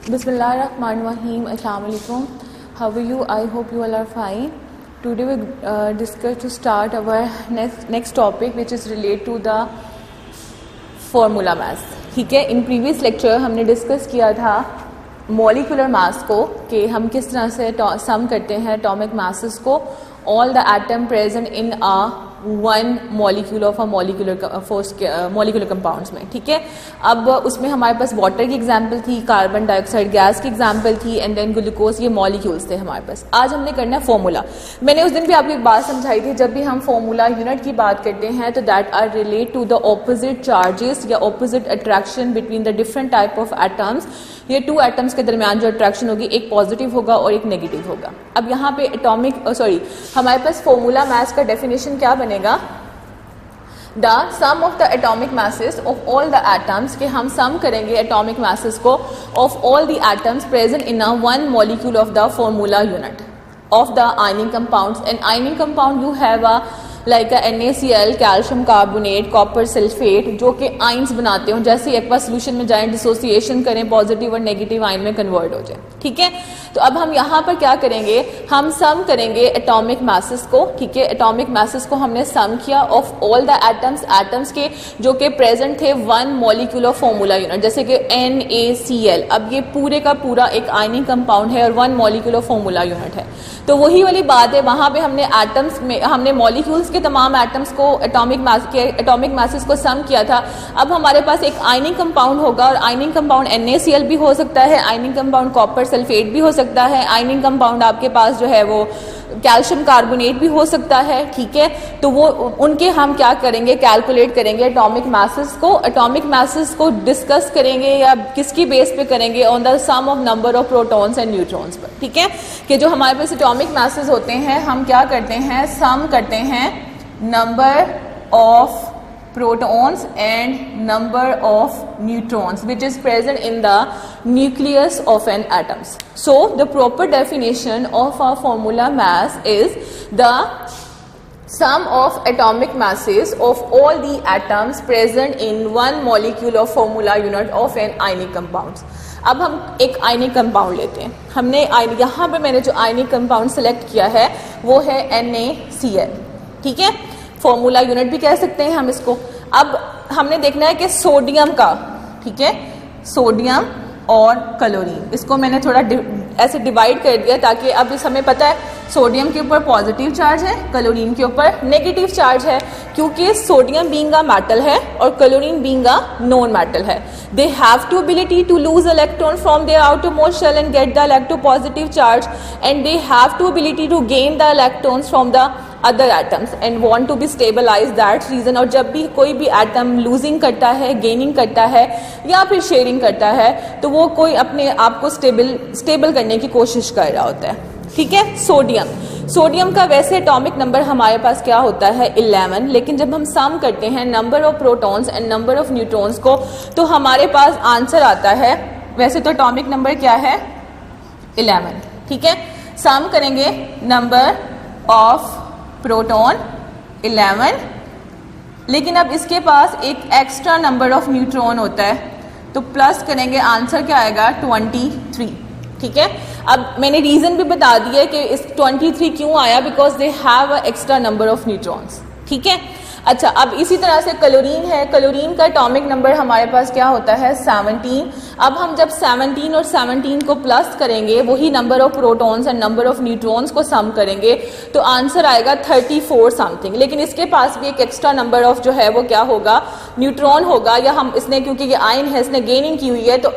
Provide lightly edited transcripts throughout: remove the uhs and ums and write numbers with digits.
Bismillahirrahmanirrahim. Assalamu alaikum. How are you? I hope you all are fine. Today we discuss to start our next topic, which is related to the formula mass. ठीक है, in previous lecture हमने discuss किया था molecular mass को कि हम किस तरह से सम करते हैं एटॉमिक मासेस को all the atom present in a one molecule of a molecular compounds में. ठीक है, अब उसमें हमारे पास वाटर की एग्जांपल थी, कार्बन डाइऑक्साइड गैस की एग्जांपल थी, एंड देन ग्लूकोज. ये मॉलिक्यूल्स थे हमारे पास. आज हमने करना है फॉर्मूला. मैंने उस दिन भी आपको एक बात समझाई थी, जब भी हम फॉर्मूला यूनिट की बात करते हैं तो that are relate to the opposite charges या opposite attraction between the different type of atoms. ये टू एटम्स के दरमियान जो अट्रैक्शन होगी, एक पॉजिटिव होगा और एक नेगेटिव होगा. अब यहाँ पे हमारे पास फॉर्मूला मास का डेफिनेशन क्या बनेगा? The sum of the atomic masses of all the atoms, कि हम सम करेंगे एटॉमिक masses को of all the atoms present in a one molecule of the formula unit of the ionic compounds. And ionic compound you have a like NaCl, calcium carbonate, copper sulphate, जो कि ions बनाते हो. जैसे एक बार solution में जाएं, dissociation करें, positive और नेगेटिव आयन में कन्वर्ट हो जाए. ठीक है, तो अब हम यहाँ पर क्या करेंगे? हम सम करेंगे एटॉमिक masses को. ठीक है, एटॉमिक masses को हमने सम किया ऑफ ऑल द एटम्स के जो कि प्रेजेंट थे one molecule of formula unit, जैसे कि NaCl. अब ये पूरे का पूरा एक आयनिक कंपाउंड है और one molecule of formula unit है. तो वही वाली बात है, वहां पे हमने एटम्स में हमने मॉलिक्यूल्स के तमाम एटम्स को एटॉमिक masses को सम किया था. अब हमारे पास एक आयनिक कंपाउंड होगा, और आयनिक कंपाउंड NaCl भी हो सकता है, आयनिक कंपाउंड कॉपर सल्फेट भी हो सकता है, आयनिक कंपाउंड आपके पास जो है वो कैल्शियम कार्बोनेट भी हो सकता है. ठीक है, तो वो उनके हम क्या करेंगे? कैलकुलेट करेंगे एटॉमिक masses को डिस्कस करेंगे या किसकी बेस पे करेंगे? On the sum of number of protons and neutrons पर. ठीक है, कि जो हमारे पास एटॉमिक masses होते हैं, हम क्या करते हैं? सम करते हैं number of protons and number of neutrons which is present in the nucleus of an atoms. So the proper definition of our formula mass is the sum of atomic masses of all the atoms present in one molecule of formula unit of an ionic compounds. अब हम एक ionic compound लेते हैं. हमने यहाँ पे मैंने जो आयनिक कंपाउंड सेलेक्ट किया है वो है NaCl. ठीक है, फॉर्मूला यूनिट भी कह सकते हैं हम इसको. अब हमने देखना है कि सोडियम का, ठीक है, सोडियम और क्लोरीन, इसको मैंने थोड़ा ऐसे डिवाइड कर दिया ताकि अब इस हमें पता है सोडियम के ऊपर पॉजिटिव चार्ज है, क्लोरीन के ऊपर नेगेटिव चार्ज है, क्योंकि सोडियम बीइंग अ मेटल है और chlorine being a non metal है. They have to ability to lose electron from their outermost shell and get the electropositive charge, and they have to ability to gain the electrons from the other atoms and want to be stabilize that reason. और जब भी कोई भी atom losing करता है, gaining करता है या फिर शेयरिंग करता है, तो वो कोई अपने आप को स्टेबल करने की कोशिश कर रहा होता है. ठीक है, सोडियम का वैसे एटॉमिक नंबर हमारे पास क्या होता है? 11. लेकिन जब हम सम करते हैं number of protons and number of neutrons को, तो हमारे पास आंसर आता है, वैसे तो एटॉमिक नंबर क्या है? 11. ठीक है, सम करेंगे नंबर ऑफ प्रोटॉन 11, लेकिन अब इसके पास एक एक्स्ट्रा नंबर ऑफ न्यूट्रॉन होता है, तो प्लस करेंगे, आंसर क्या आएगा? 23. ठीक है, अब मैंने रीजन भी बता दिया कि इस 23 क्यों आया, because they have a extra number of neutrons. ठीक है, अच्छा, अब इसी तरह से क्लोरीन है. क्लोरीन का एटॉमिक नंबर हमारे पास क्या होता है? 17. अब हम जब 17 और 17 को प्लस करेंगे, वही number of protons and number of neutrons को सम करेंगे, तो आंसर आएगा 34 समथिंग. लेकिन इसके पास भी एक एक्स्ट्रा नंबर ऑफ जो है वो क्या होगा? न्यूट्रॉन होगा, या हम इसने, क्योंकि ये आयन है, इसने गेनिंग की हुई है, तो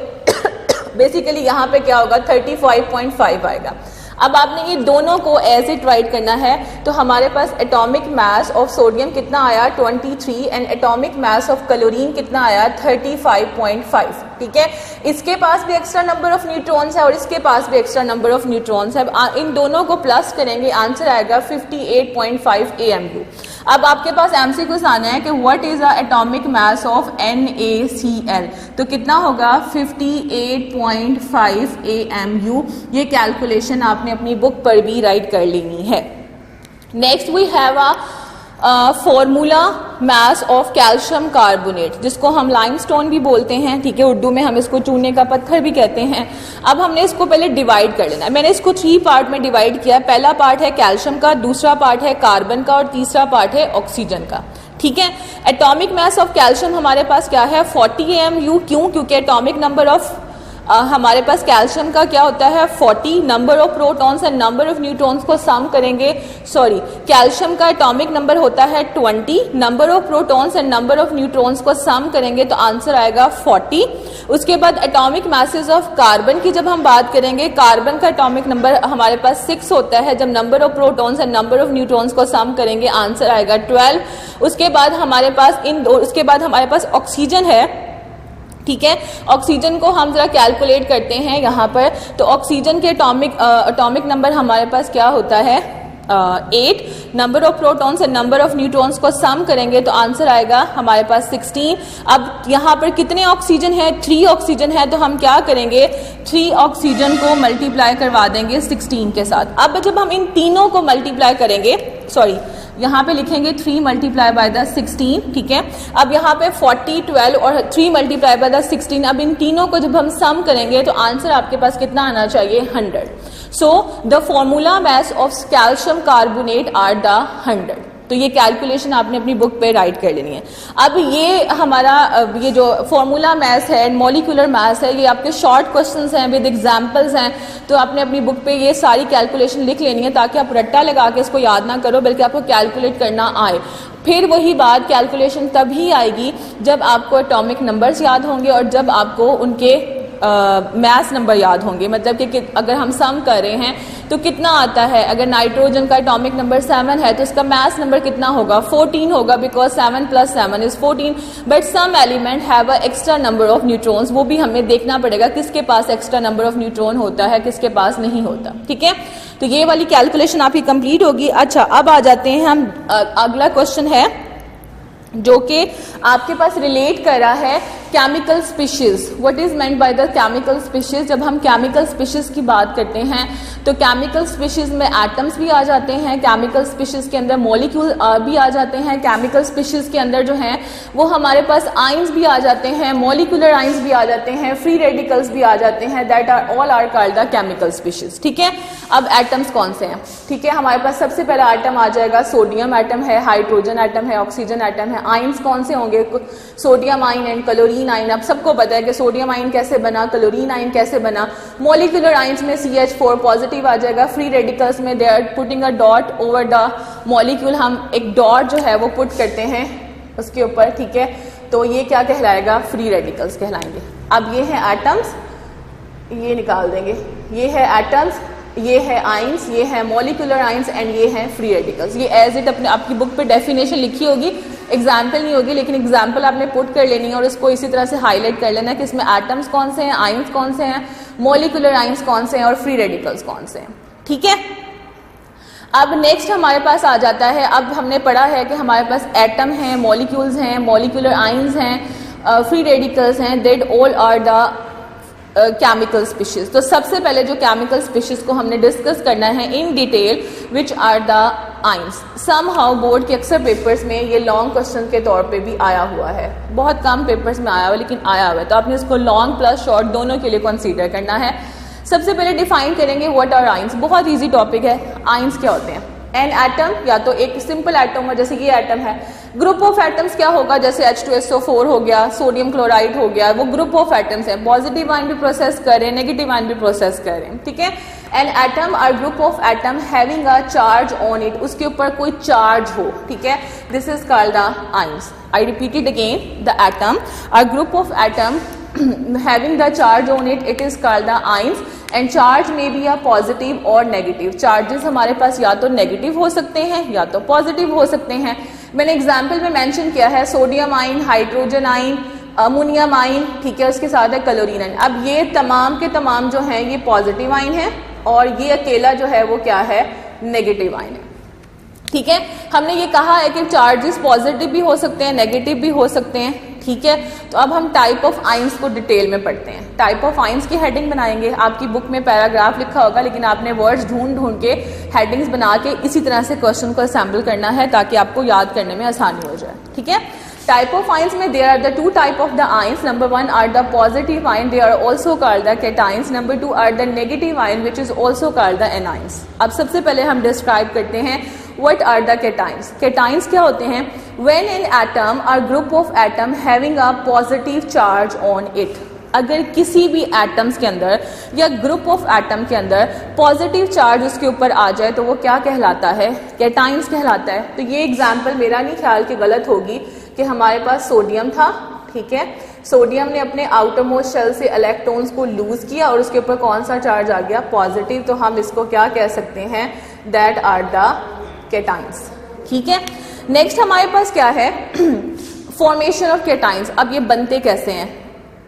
बेसिकली यहाँ पे क्या होगा? 35.5 आएगा. अब आपने ये दोनों को एज इट राइट करना है, तो हमारे पास एटॉमिक मास ऑफ सोडियम कितना आया? 23, and atomic mass of chlorine कितना आया? 35.5. ठीक है, इसके पास भी एक्स्ट्रा नंबर ऑफ न्यूट्रॉन्स है और इसके पास भी एक्स्ट्रा नंबर ऑफ न्यूट्रॉन्स है. इन दोनों को प्लस करेंगे, आंसर आएगा 58.5 AMU. अब आपके पास MCQ आना है कि what is the atomic mass of NaCl, तो कितना होगा? 58.5 AMU. ये कैलकुलेशन आपने अपनी बुक पर भी राइट कर लेनी है. Next we have a formula mass of calcium carbonate, जिसको हम लाइमस्टोन भी बोलते हैं, ठीक है, उर्दू में हम इसको चूने का पत्थर भी कहते हैं। अब हमने इसको पहले डिवाइड कर लेना है। मैंने इसको 3 पार्ट में डिवाइड किया। पहला पार्ट है कैल्शियम का, दूसरा पार्ट है कार्बन का और तीसरा पार्ट है ऑक्सीजन का, ठीक है। एटॉमिक मास ऑफ कैल्शियम हमारे पास क्या है 40 AMU। क्यों? क्योंकि एटॉमिक नंबर ऑफ हमारे पास कैल्शियम का क्या होता है 40, number of protons and number of neutrons को सम करेंगे, सॉरी कैल्शियम का एटॉमिक नंबर होता है 20, number of protons and number of neutrons को सम करेंगे तो आंसर आएगा 40। उसके बाद एटॉमिक मासेस ऑफ कार्बन की जब हम बात करेंगे, कार्बन का एटॉमिक नंबर हमारे पास 6 होता है। जब number of protons and number of neutrons को सम करेंगे आंसर आएगा 12। उसके बाद हमारे पास ऑक्सीजन है, ठीक है। ऑक्सीजन को हम जरा कैलकुलेट करते हैं यहाँ पर। तो ऑक्सीजन के एटॉमिक नंबर हमारे पास क्या होता है 8, number of protons and number of neutrons को सम करेंगे तो आंसर आएगा हमारे पास 16। अब यहाँ पर कितने ऑक्सीजन है 3 ऑक्सीजन है, तो हम क्या करेंगे 3 ऑक्सीजन को मल्टीप्लाई करवा देंगे 16 के साथ। अब जब हम इन तीनों को मल्टीप्लाई करेंगे, सॉरी यहाँ पे लिखेंगे 3 मल्टीप्लाई बाय द 16, ठीक है। अब यहाँ पे 40, 12 और 3 मल्टीप्लाई बाय द 16, अब इन तीनों को जब हम सम करेंगे तो आंसर आपके पास कितना आना चाहिए 100। So the formula mass of calcium carbonate are the 100। तो ये कैलकुलेशन आपने अपनी बुक पे राइट कर लेनी है। अब ये हमारा ये जो फॉर्मूला मैथ है, मॉलिक्यूलर मैथ है, ये आपके शॉर्ट क्वेश्चंस हैं विद एग्जांपल्स हैं, तो आपने अपनी बुक पे ये सारी कैलकुलेशन लिख लेनी है ताकि आप रट्टा लगा के इसको याद ना करो, बल्कि आपको कैलकुलेट करना आए। फिर वही बात, कैलकुलेशन तभी आएगी जब आपको एटॉमिक नंबर्स याद होंगे और जब आपको उनके मैथ नंबर याद होंगे। मतलब कि अगर हम सम कर रहे हैं तो कितना आता है, अगर नाइट्रोजन का एटॉमिक नंबर 7 है तो इसका मैथ नंबर कितना होगा 14 होगा, because 7 + 7 is 14। But some element have a extra number of neutrons, वो भी हमें देखना पड़ेगा किसके पास एक्स्ट्रा नंबर ऑफ न्यूट्रॉन होता है, किसके पास नहीं होता, ठीक है। तो ये वाली कैलकुलेशन आपकी कंप्लीट होगी। अच्छा, अब आ जाते हैं हम, अगला क्वेश्चन है जो कि आपके पास रिलेट कर रहा है chemical species. What is meant by the chemical species? जब हम केमिकल स्पीशीज की बात करते हैं तो केमिकल स्पीशीज में एटम्स भी आ जाते हैं, केमिकल स्पीशीज के अंदर मॉलिक्यूल भी आ जाते हैं, केमिकल स्पीशीज के अंदर जो हैं वो हमारे पास आइंस भी आ जाते हैं, मॉलिक्यूलर आइंस भी आ जाते हैं, फ्री रेडिकल्स भी आ जाते हैं, that are all are called the chemical species, ठीक है। अब एटम्स कौन से हैं, ठीक है। हमारे पास सबसे पहला एटम आ जाएगा सोडियम एटम है, हाइड्रोजन एटम है, ऑक्सीजन एटम है। आइंस कौन से होंगे, सोडियम आइन एंड क्लोरीन आइन। अब सबको पता है कि सोडियम आइन कैसे बना, क्लोरीन आइन कैसे बना। मॉलिक्यूलर आइंस में CH4 पॉजिटिव आ जाएगा, फ्री रेडिकल्स में they are putting a dot over the molecule, हम एक डॉट जो है वो पुट करते हैं उसके ऊपर, ठीक है। तो ये क्या कहलाएगा, फ्री रेडिकल्स कहलाएंगे। अब ये है एटम्स, ये निकाल देंगे, ये है एटम्स, ये है आइंस, ये है मॉलिक्यूलर आइंस एंड ये है फ्री रेडिकल्स। ये एज इट अपने आपकी बुक पे डेफिनेशन लिखी होगी, एग्जाम्पल नहीं होगी, लेकिन एग्जाम्पल आपने पुट कर लेनी है और इसको इसी तरह से हाईलाइट कर लेना है कि इसमें एटम्स कौन से हैं, आइंस कौन से हैं, मॉलिक्यूलर आइंस कौन से हैं और फ्री रेडिकल्स कौन से हैं, ठीक है। अब नेक्स्ट हमारे पास आ जाता है, अब हमने पढ़ा है कि हमारे पास एटम हैं, मॉलिक्यूल्स हैं, मॉलिक्यूलर आइंस हैं, फ्री रेडिकल्स हैं, that all are the chemical species. तो सबसे पहले जो केमिकल स्पीशीज को हमने डिस्कस करना है in detail, which are the ions. Somehow board के अक्सर पेपर्स में ये लॉन्ग क्वेश्चन के तौर पे भी आया हुआ है, बहुत कम पेपर्स में आया हुआ है लेकिन आया हुआ है, तो आपने इसको लॉन्ग प्लस शॉर्ट दोनों के लिए कंसीडर करना है। सबसे पहले डिफाइन करेंगे व्हाट आर आइंस, बहुत इजी टॉपिक है। आइंस क्या होते हैं, एन एटम, या तो एक सिंपल एटम हो जैसे ये एटम है, ग्रुप ऑफ एटम्स क्या होगा, जैसे H2SO4 हो गया, सोडियम क्लोराइड हो गया, वो ग्रुप ऑफ एटम्स है, पॉजिटिव आयन भी प्रोसेस कर रहे हैं, नेगेटिव आयन भी प्रोसेस कर रहे हैं, ठीक है। An atom or group of atom having a charge on it, उसके ऊपर कोई चार्ज हो, ठीक है, this is called the ions. I repeat it again, the atom or group of atom having the charge on it, it is called the ions, and charge may be a positive or negative. charges हमारे पास या तो negative हो सकते हैं या तो positive हो सकते हैं। मैंने एग्जाम्पल में मेंशन किया है सोडियम आइन, हाइड्रोजन आइन, अमोनियम आइन, ठीक है, उसके साथ है क्लोरीन आइन। अब ये तमाम के तमाम जो हैं ये पॉजिटिव आइन है और ये अकेला जो है वो क्या है, नेगेटिव आइन है, ठीक है। हमने ये कहा है कि चार्जेस पॉजिटिव भी हो सकते हैं, नेगेटिव भी हो सकते हैं, ठीक है। तो अब हम टाइप ऑफ आयंस को डिटेल में पढ़ते हैं। टाइप ऑफ आयंस की हेडिंग बनाएंगे, आपकी बुक में पैराग्राफ लिखा होगा लेकिन आपने वर्ड्स ढूंढ ढूंढ के हेडिंग्स बना के इसी तरह से क्वेश्चन को असेंबल करना है ताकि आपको याद करने में आसानी हो जाए, ठीक है। टाइप ऑफ आयंस में there are the two type of the ions, number 1 are the positive ion, they are also called the cations, number 2 are the negative ion which is also called the anions. अब सबसे पहले हम describe करते हैं what are the cations। cations क्या होते हैं? when an atom or group of atom having a positive charge on it, अगर किसी भी एटम्स के अंदर या ग्रुप ऑफ एटम के अंदर पॉजिटिव चार्ज उसके ऊपर आ जाए तो वो क्या कहलाता है? कैटायंस कहलाता है। तो ये एग्जांपल मेरा नहीं ख्याल कि गलत होगी कि हमारे पास सोडियम था, ठीक है, सोडियम ने अपने आउटर मोस्ट शेल से इलेक्ट्रॉन्स को लूज किया और उसके ऊपर कौन सा चार्ज आ गया? पॉजिटिव। तो हम इसको क्या कह सकते हैं? दैट आर द कैटायंस, ठीक है। नेक्स्ट हमारे पास क्या है? Formation of cations. अब ये बनते कैसे हैं?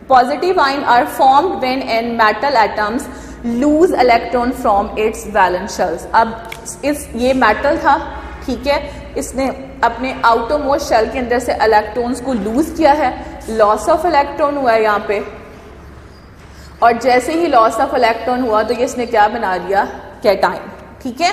Positive ion are formed when an metal atoms lose electron from its valence shells. अब ये मेटल था, ठीक है, इसने अपने आउटर मोस्ट शेल के अंदर से इलेक्ट्रॉन्स को लूज किया है, लॉस ऑफ इलेक्ट्रॉन हुआ है यहाँ पे, और जैसे ही लॉस ऑफ इलेक्ट्रॉन हुआ तो ये इसने क्या बना दिया? कैटायन, ठीक है।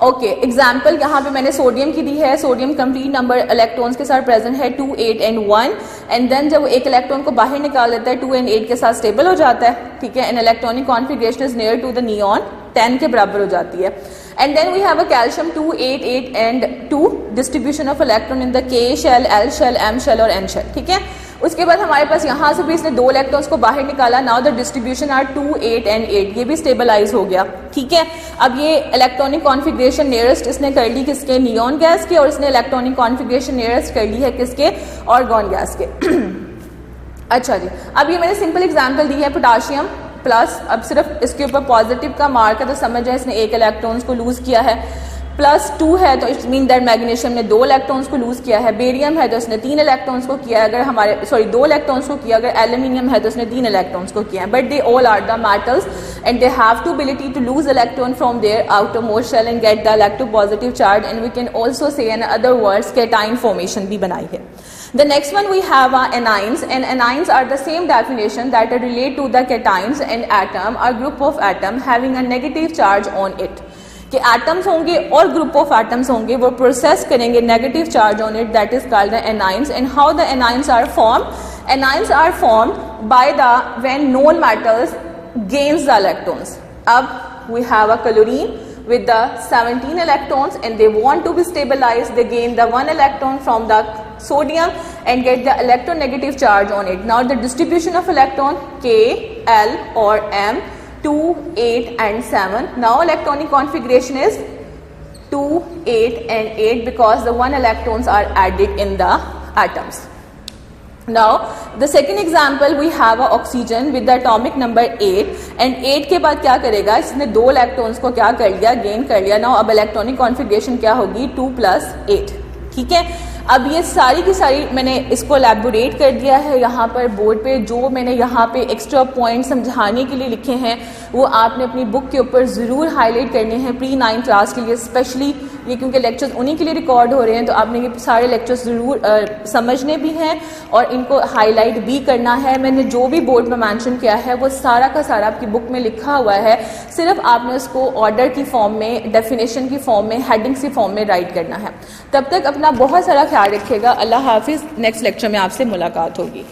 ओके, एग्जाम्पल यहाँ पे मैंने सोडियम की दी है। सोडियम कंप्लीट नंबर इलेक्ट्रॉन्स के साथ प्रेजेंट है 2, 8 एंड 1, एंड देन जब वो एक इलेक्ट्रॉन को बाहर निकाल देता है 2 and 8 के साथ स्टेबल हो जाता है, ठीक है, and electronic configuration is near to the neon 10 के बराबर हो जाती है। And then we have a calcium 2, 8, 8 and 2, distribution of electron in the K shell, L shell, M shell और N शेल, ठीक है। उसके बाद हमारे पास यहाँ से भी इसने 2 इलेक्ट्रॉन्स को बाहर निकाला। Now the distribution are 2, 8 and 8, ये भी स्टेबलाइज हो गया, ठीक है। अब ये इलेक्ट्रॉनिक कॉन्फिगरेशन नियरेस्ट इसने कर ली किसके? नियॉन गैस के, और इसने इलेक्ट्रॉनिक कॉन्फिगरेशन नियरेस्ट कर ली है किसके? आर्गॉन गैस के। अच्छा जी, अब ये मैंने सिंपल एग्जाम्पल दी है पोटाशियम प्लस, अब सिर्फ इसके ऊपर पॉजिटिव का मार्क है तो समझ जाए इसने 1 इलेक्ट्रॉन्स को लूज किया है, प्लस 2 है तो इट मीन दैट मैग्नीशियम ने 2 इलेक्ट्रॉन्स को लूज किया है, बेरियम है तो इसने 3 इलेक्ट्रॉन्स को किया है, अगर 2 इलेक्ट्रॉन्स को किया, अगर एल्यूमिनियम है तो इसने 3 इलेक्ट्रॉन्स को किया है, but they all are the metals and they have to ability to lose electron from their outermost shell and get the electropositive charge, and we can also say in other words cation formation भी बनाई है। The next one we have anions, and anions are the same definition that relate to the cations and atom or group of atom having a negative charge on it. कि atoms होंगे और group of atoms होंगे, वो process करेंगे negative charge on it, that is called the anions. And how the anions are formed? Anions are formed by the when non metals gains the electrons. अब we have a chlorine with the 17 electrons and they want to be stabilized, they gain the 1 electron from the sodium and get the electronegative charge on it. Now the distribution of electron K, L or M, 2, 8 and 7. Now electronic configuration is 2, 8 and 8 because the 1 electrons are added in the atoms. Now the second example we have a oxygen with the atomic number 8 and 8 के बाद क्या करेगा? इसने 2 electrons को क्या कर लिया? Gain कर लिया। नाउ अब इलेक्ट्रॉनिक कॉन्फिगरेशन क्या होगी? 2 + 8, ठीक है। अब ये सारी की सारी मैंने इसको एलैबोरेट कर दिया है यहाँ पर बोर्ड पे। जो मैंने यहाँ पे एक्स्ट्रा पॉइंट समझाने के लिए लिखे हैं वो आपने अपनी बुक के ऊपर ज़रूर हाईलाइट करने हैं प्री 9 क्लास के लिए, स्पेशली ये क्योंकि लेक्चर्स उन्हीं के लिए रिकॉर्ड हो रहे हैं, तो आपने ये सारे लेक्चर्स ज़रूर समझने भी हैं और इनको हाईलाइट भी करना है। मैंने जो भी बोर्ड में मेंशन किया है वो सारा का सारा आपकी बुक में लिखा हुआ है, सिर्फ आपने उसको ऑर्डर की फॉर्म में, डेफिनेशन की फॉर्म में, हेडिंग्स की फॉर्म में राइट करना है। तब तक अपना बहुत सारा ख्याल रखिएगा। अल्लाह हाफिज़। नेक्स्ट लेक्चर में आपसे मुलाकात होगी।